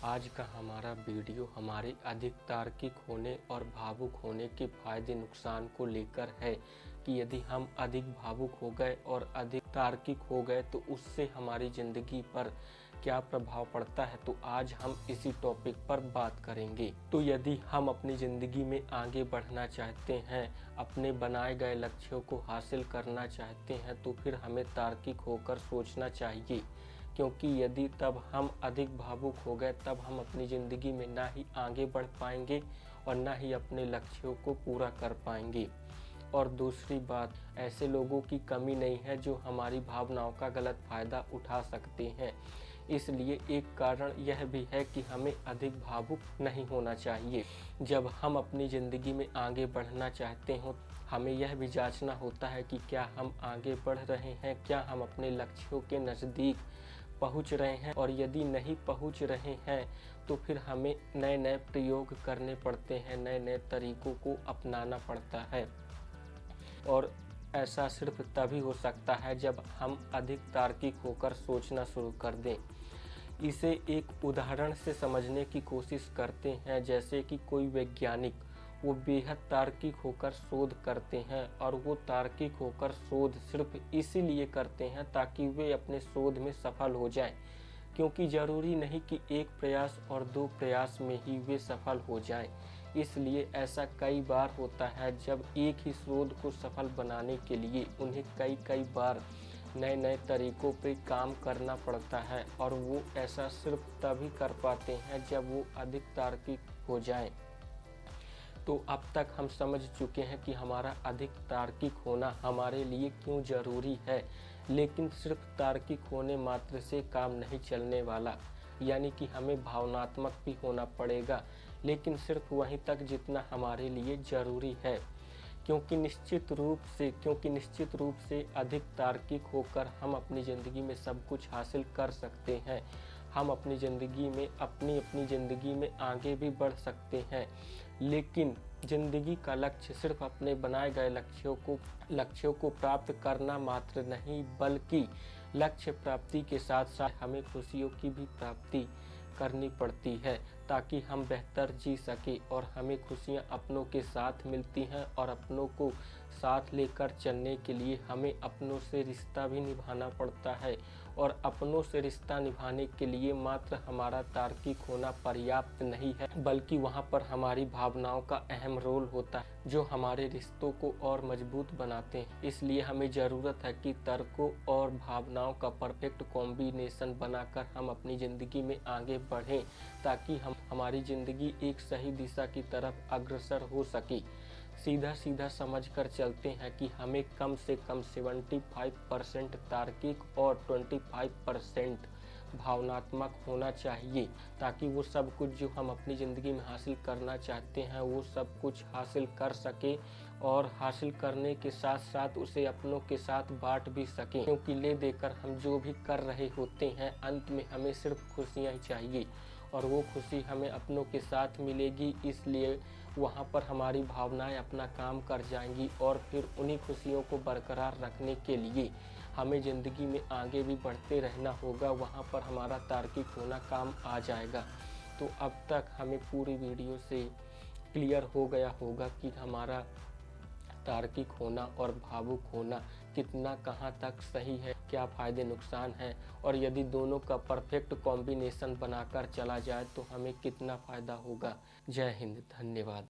आज का हमारा वीडियो हमारे अधिक तार्किक होने और भावुक होने के फायदे नुकसान को लेकर है कि यदि हम अधिक भावुक हो गए और अधिक तार्किक हो गए तो उससे हमारी ज़िंदगी पर क्या प्रभाव पड़ता है। तो आज हम इसी टॉपिक पर बात करेंगे। तो यदि हम अपनी ज़िंदगी में आगे बढ़ना चाहते हैं, अपने बनाए गए लक्ष्यों को हासिल करना चाहते हैं, तो फिर हमें तार्किक होकर सोचना चाहिए, क्योंकि यदि तब हम अधिक भावुक हो गए तब हम अपनी ज़िंदगी में ना ही आगे बढ़ पाएंगे और ना ही अपने लक्ष्यों को पूरा कर पाएंगे। और दूसरी बात, ऐसे लोगों की कमी नहीं है जो हमारी भावनाओं का गलत फ़ायदा उठा सकते हैं। इसलिए एक कारण यह भी है कि हमें अधिक भावुक नहीं होना चाहिए। जब हम अपनी ज़िंदगी में आगे बढ़ना चाहते हों, हमें यह भी जांचना होता है कि क्या हम आगे बढ़ रहे हैं, क्या हम अपने लक्ष्यों के नज़दीक पहुंच रहे हैं। और यदि नहीं पहुंच रहे हैं तो फिर हमें नए नए प्रयोग करने पड़ते हैं, नए नए तरीकों को अपनाना पड़ता है। और ऐसा सिर्फ तभी हो सकता है जब हम अधिक तार्किक होकर सोचना शुरू कर दें। इसे एक उदाहरण से समझने की कोशिश करते हैं। जैसे कि कोई वैज्ञानिक, वो बेहद तार्किक होकर शोध करते हैं और वो तार्किक होकर शोध सिर्फ इसीलिए करते हैं ताकि वे अपने शोध में सफल हो जाएं, क्योंकि ज़रूरी नहीं कि एक प्रयास और दो प्रयास में ही वे सफल हो जाएं। इसलिए ऐसा कई बार होता है जब एक ही शोध को सफल बनाने के लिए उन्हें कई बार नए नए तरीकों पर काम करना पड़ता है, और वो ऐसा सिर्फ तभी कर पाते हैं जब वो अधिक तार्किक हो जाएं। तो अब तक हम समझ चुके हैं कि हमारा अधिक तार्किक होना हमारे लिए क्यों ज़रूरी है। लेकिन सिर्फ तार्किक होने मात्र से काम नहीं चलने वाला, यानी कि हमें भावनात्मक भी होना पड़ेगा, लेकिन सिर्फ वहीं तक जितना हमारे लिए ज़रूरी है। क्योंकि निश्चित रूप से अधिक तार्किक होकर हम अपनी ज़िंदगी में सब कुछ हासिल कर सकते हैं। हम अपनी ज़िंदगी में अपनी ज़िंदगी में आगे भी बढ़ सकते हैं। लेकिन ज़िंदगी का लक्ष्य सिर्फ अपने बनाए गए लक्ष्यों को प्राप्त करना मात्र नहीं, बल्कि लक्ष्य प्राप्ति के साथ साथ हमें खुशियों की भी प्राप्ति करनी पड़ती है, ताकि हम बेहतर जी सके। और हमें खुशियाँ अपनों के साथ मिलती हैं, और अपनों को साथ लेकर चलने के लिए हमें अपनों से रिश्ता भी निभाना पड़ता है। और अपनों से रिश्ता निभाने के लिए मात्र हमारा तार्किक होना पर्याप्त नहीं है, बल्कि वहाँ पर हमारी भावनाओं का अहम रोल होता है, जो हमारे रिश्तों को और मजबूत बनाते हैं। इसलिए हमें ज़रूरत है कि तर्कों और भावनाओं का परफेक्ट कॉम्बिनेशन बनाकर हम अपनी ज़िंदगी में आगे बढ़ें, ताकि हमारी ज़िंदगी एक सही दिशा की तरफ अग्रसर हो सके। सीधा समझ कर चलते हैं कि हमें कम से कम 75% तार्किक और 25% भावनात्मक होना चाहिए, ताकि वो सब कुछ जो हम अपनी ज़िंदगी में हासिल करना चाहते हैं वो सब कुछ हासिल कर सके, और हासिल करने के साथ साथ उसे अपनों के साथ बांट भी सकें। क्योंकि ले देकर हम जो भी कर रहे होते हैं, अंत में हमें सिर्फ खुशियाँ ही चाहिए, और वो खुशी हमें अपनों के साथ मिलेगी। इसलिए वहाँ पर हमारी भावनाएं अपना काम कर जाएंगी, और फिर उन्हीं खुशियों को बरकरार रखने के लिए हमें ज़िंदगी में आगे भी बढ़ते रहना होगा। वहाँ पर हमारा तार्किक होना काम आ जाएगा। तो अब तक हमें पूरी वीडियो से क्लियर हो गया होगा कि हमारा तार्किक होना और भावुक होना कितना कहाँ तक सही है, क्या फ़ायदे नुकसान हैं, और यदि दोनों का परफेक्ट कॉम्बिनेशन बनाकर चला जाए तो हमें कितना फ़ायदा होगा। जय हिंद, धन्यवाद।